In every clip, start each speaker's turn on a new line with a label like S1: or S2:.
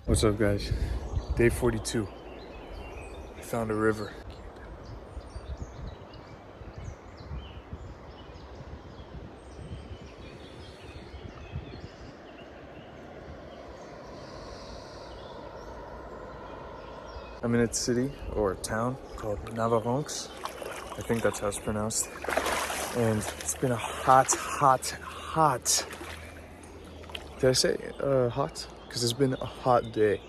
S1: What's up, guys? Day 42. I found a river. I'm in a city or town called Navarrenx. I think that's how it's pronounced. And it's been a hot. Did I say hot? Because it's been a hot day.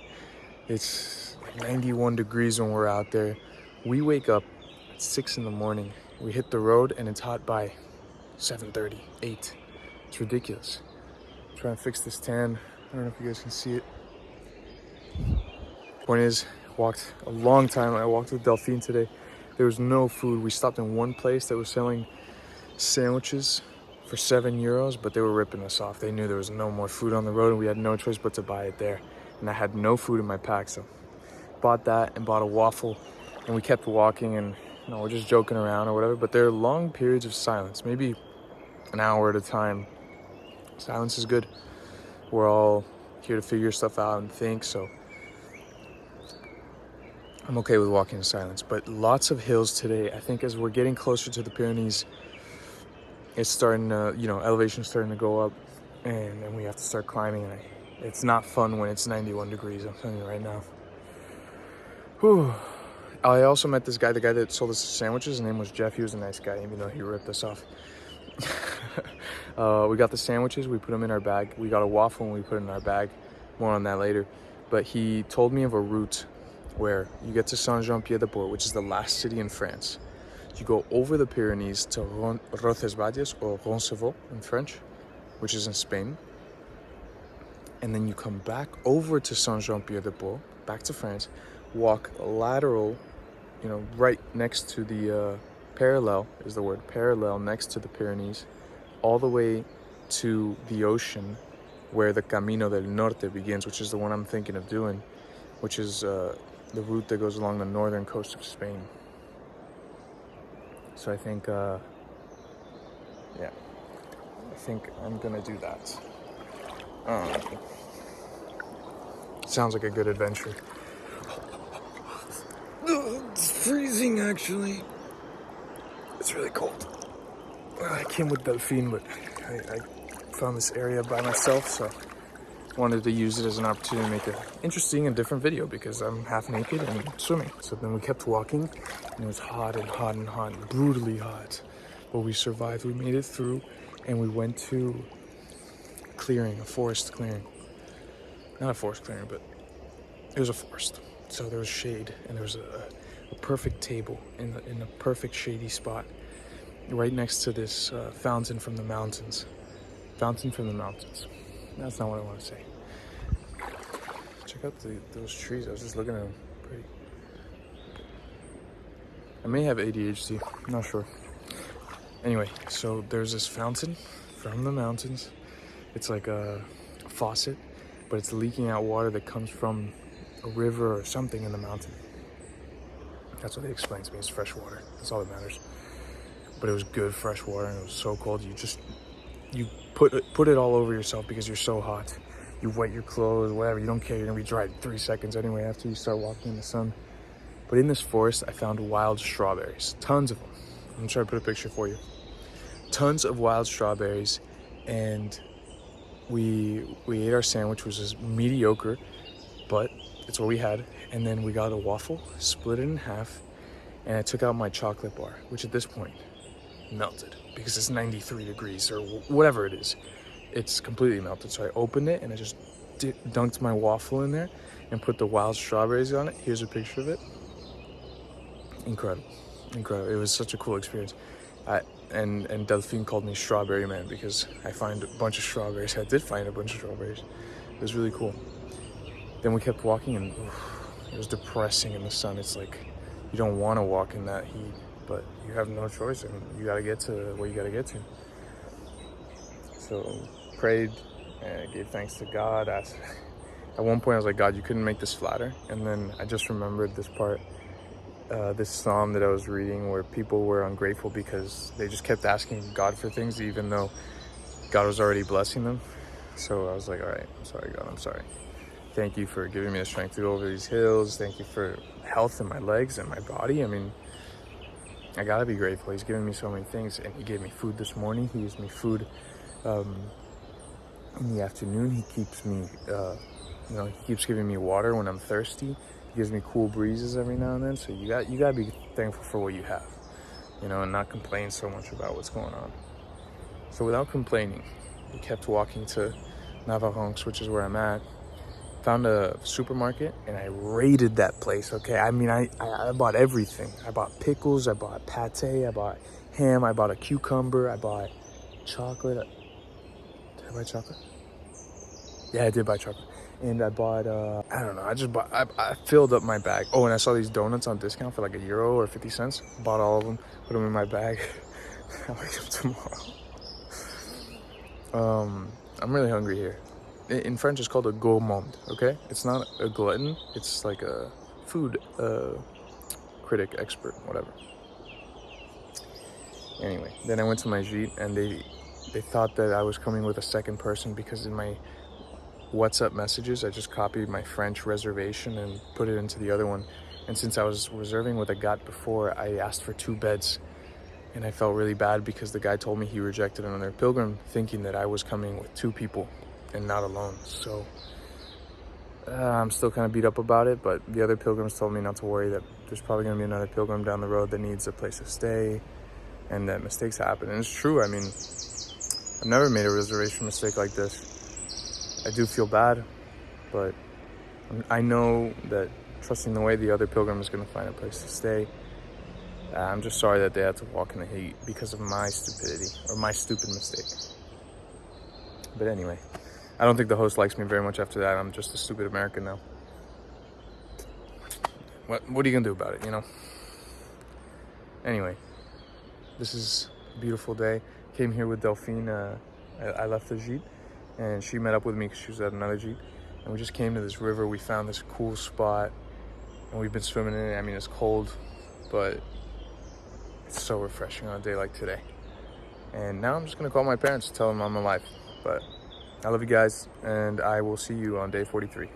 S1: It's like 91 degrees when we're out there. We wake up at 6 in the morning. We hit the road and it's hot by 7:30, 8. It's ridiculous. I'm trying to fix this tan. I don't know if you guys can see it. Point is, walked a long time. I walked with Delphine today. There was no food. We stopped in one place that was selling sandwiches for €7, but they were ripping us off. They knew there was no more food on the road and we had no choice but to buy it there. And I had no food in my pack, so bought that and bought a waffle, and we kept walking, and we're just joking around or whatever. But there are long periods of silence, maybe an hour at a time. Silence is good. We're all here to figure stuff out and think, so I'm okay with walking in silence. But lots of hills today. I think as we're getting closer to the Pyrenees, it's starting to, elevation's starting to go up, and then we have to start climbing. And it's not fun when it's 91 degrees, I'm telling you right now. Whew. I also met this guy, the guy that sold us the sandwiches. His name was Jeff. He was a nice guy, even though he ripped us off. We got the sandwiches, we put them in our bag. We got a waffle and we put it in our bag. More on that later. But he told me of a route where you get to Saint-Jean-Pied-de-Port, which is the last city in France. You go over the Pyrenees to Roncesvalles, or Roncesvalles in French, which is in Spain. And then you come back over to Saint-Jean-Pied-de-Port, back to France, walk lateral, right next to the parallel is the word, parallel next to the Pyrenees, all the way to the ocean where the Camino del Norte begins, which is the one I'm thinking of doing, which is the route that goes along the northern coast of Spain. So I think, I think I'm gonna do that. Sounds like a good adventure. It's freezing, actually. It's really cold. I came with Delphine, but I found this area by myself, so wanted to use it as an opportunity to make an interesting and different video because I'm half naked and swimming. So then we kept walking, and it was hot and hot and hot, brutally hot. But we survived. We made it through, and we went to a forest clearing. Not a forest clearing, but it was a forest. So there was shade, and there was a perfect table in a perfect shady spot right next to this fountain from the mountains. Fountain from the mountains. That's not what I want to say. Check out those trees. I was just looking at them. Pretty. I may have ADHD. I'm not sure. Anyway, so there's this fountain from the mountains. It's like a faucet, but it's leaking out water that comes from a river or something in the mountain. That's what they explained to me. It's fresh water. That's all that matters. But it was good fresh water, and it was so cold. You put it all over yourself because you're so hot. You wet your clothes, whatever. You don't care. You're gonna be dry in 3 seconds anyway after you start walking in the sun. But in this forest, I found wild strawberries. Tons of them. I'm gonna try to put a picture for you. Tons of wild strawberries, and we ate our sandwich, which was mediocre, but it's what we had. And then we got a waffle, split it in half, and I took out my chocolate bar, which at this point melted because it's 93 degrees or whatever it is. It's completely melted. So I opened it and I just dunked my waffle in there and put the wild strawberries on it. Here's a picture of it. Incredible. It was such a cool experience. And Delphine called me Strawberry Man because I find a bunch of strawberries. I did find a bunch of strawberries. It was really cool. Then we kept walking, and it was depressing in the sun. It's like you don't want to walk in that heat, but you have no choice, and you got to get to where you got to get to. So prayed and gave thanks to God. At one point I was like, God, you couldn't make this flatter. And then I just remembered this part, this psalm that I was reading where people were ungrateful because they just kept asking God for things even though God was already blessing them. So I was like, all right, I'm sorry, God, I'm sorry. thank you for giving me the strength to go over these hills. Thank you for health in my legs and my body. I mean, I gotta be grateful. He's given me so many things, and he gave me food this morning. He gives me food in the afternoon. He keeps me, he keeps giving me water when I'm thirsty. He gives me cool breezes every now and then. So you gotta be thankful for what you have, and not complain so much about what's going on. So without complaining, we kept walking to Navarrenx, which is where I'm at. Found a supermarket, and I raided that place, okay? I mean, I bought everything. I bought pickles, I bought pate, I bought ham, I bought a cucumber, I bought chocolate. Did I buy chocolate? Yeah, I did buy chocolate. And I bought, I filled up my bag. Oh, and I saw these donuts on discount for like €1 or 50 cents. Bought all of them, put them in my bag. I'll eat them tomorrow. I'm really hungry here. In French, it's called a gourmand, okay? It's not a glutton. It's like a food critic, expert, whatever. Anyway, then I went to my gîte, and they thought that I was coming with a second person because in my WhatsApp messages, I just copied my French reservation and put it into the other one. And since I was reserving with a gîte before, I asked for 2 beds. And I felt really bad because the guy told me he rejected another pilgrim, thinking that I was coming with 2 people and not alone. So I'm still kind of beat up about it, but the other pilgrims told me not to worry, that there's probably going to be another pilgrim down the road that needs a place to stay, and that mistakes happen. And it's true. I mean, I've never made a reservation mistake like this. I do feel bad, but I know that trusting the way, the other pilgrim is going to find a place to stay. I'm just sorry that they had to walk in the heat because of my stupidity, or my stupid mistake. But anyway, I don't think the host likes me very much after that. I'm just a stupid American now. What are you gonna do about it, Anyway, this is a beautiful day. Came here with Delphine. I left the gîte, and she met up with me because she was at another gîte. And we just came to this river. We found this cool spot, and we've been swimming in it. I mean, it's cold, but it's so refreshing on a day like today. And now I'm just gonna call my parents to tell them I'm alive. But I love you guys, and I will see you on day 43.